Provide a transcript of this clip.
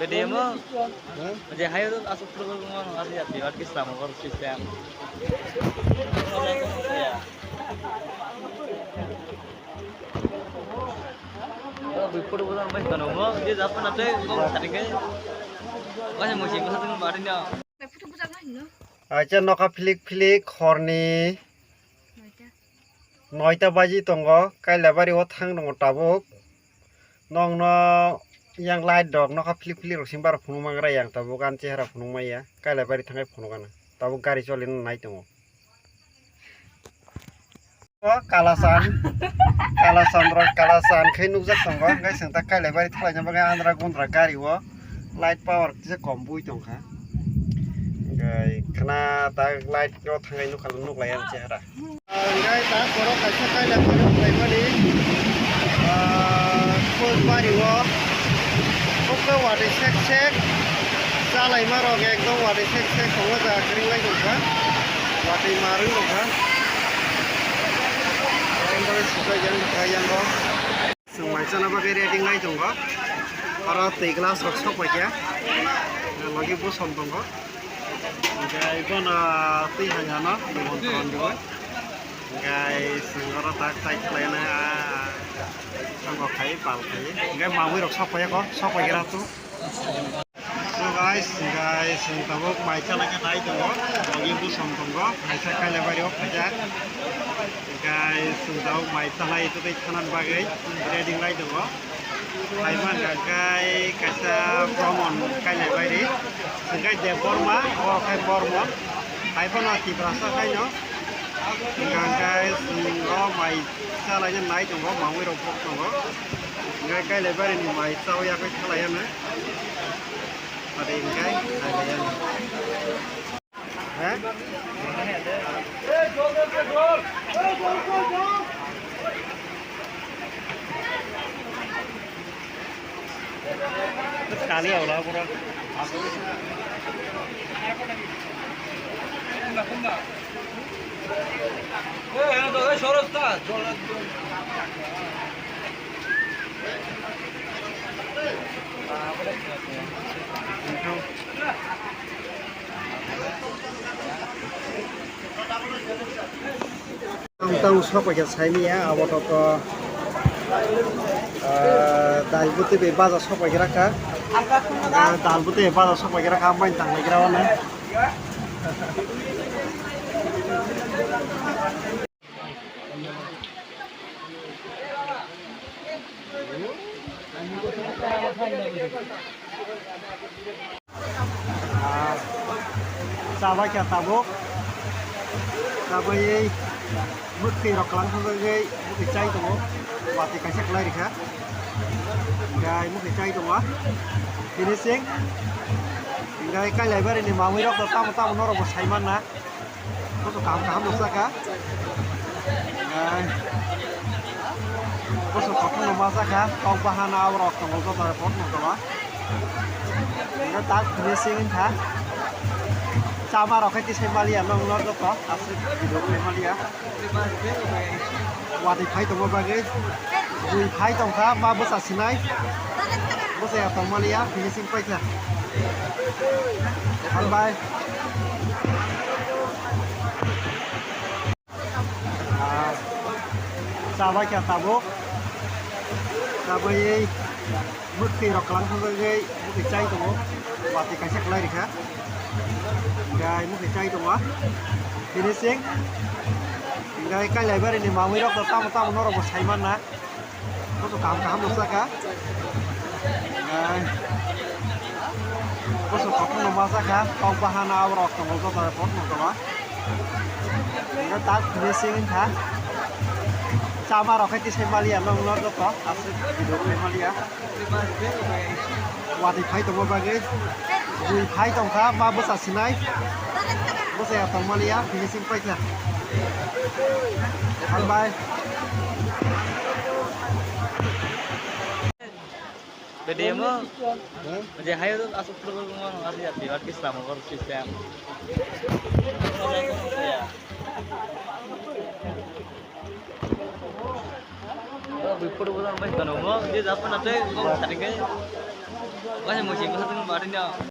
Pwede mo, म्हणजे हाय असं थोडं म्हणून असं जाते वाटकीस लांब सिस्टम बेफोर बोला मैं कनो मो जे जापान आते गो सारिके माने मोसे को साथं बारिनो আচ্ছা নকা ফিলিক ফিলিক হরনি 9টা বাজি দङ কাইলাবাरियाव थां दङ ताबुक नंग yang light dog naka flick flick rok simbar phunu mangra yang tabu gan chehra phunu maya kailabari thangai phunu gana tabu gari cholin nai tongo kalasan khai nukjak tongo ngai sengta kailabari thalai bagai andra gondra gari wo light power se kom bui tongkha ngai khana ta light ro thangai nuklai yang chehra ngai ta korok kaisa kailabari plaimani full bari wo Oke wadah sek salai marok ekdom wadah sek songo za kering lai dongka wadah maru dongka endor suka yang go semai sana bagai reading lai dongka aro tei glass rok sok bagia lagi bosom dongko ngai bona tei hanyana dongon ton jo ngai sengoro tak laina Anggo khai pal khai ngai mawi rok sopai ko sopai gira tu so guys tabuk mai chala ke nai tongo logi bu som tongo haisa kaile bari ok khaja guys tabuk mai chala itu dei khanan bagai reading lai tongo hai man gai kaisa bromon kaile bari segai de borma o khai bormon hai bana ti brasa khai no guys mai chala nya nai tongo mawi rok pok tongo ngai kaile bari ni mai chau ya kai chala ya na ada yang kai ada yang sekali ya udah kurang Tang sok pakai saimi ya, awak apa dal putih bebas sok pakai raka, dal putih bebas sok pakai raka, main tang lagi rawan ya. Sahabat kita tabuk, sahabat mesti roklang sebagai mesti cai tu, wati kasih kelai dikha, gay mesti cai tu mah, finishing, gay kai lebar ini mau wirok tamu norok bersaiman na, tu kam dosa ka, gay, tu kotor nomasa ka, kau bahan awrok tu mau tu report mau tu mah, gay tak finishing ka. Sama roket di Semalia, nong tuh kok, asli di Semalia. Wadi pai tong bagai, bui pai tong kah, ma bos asinai, bos ya tong Malia, finishing pai lah. Bye. Sahabat kita tabuk, sahabat mesti roklang sebagai mesti cai tu, wati kasih kelai dikha. Gay mesti cai tu mah, finishing, gay kai lebar ini mau wirok tamu norok bersaiman na, tu kam dosa ka, gay, tu kotor nomasa ka, kau bahan awrok tu mau tu report mau tu mah, gay tak finishing ka, sama roket di Semalia, nong tuh kok, asli di Semalia, wadi pai tu bagai. Bui pai tong kah, ma bos asinai, bos ya tong Malia, finishing pai lah. Bye. Pwede mo, म्हणजे हाय असं थोडं म्हणून असं जाते वाटकीस लांब system before बोला मैं कनो मो जे जापान आते गो सारिके Wah, musim itu tuh barunya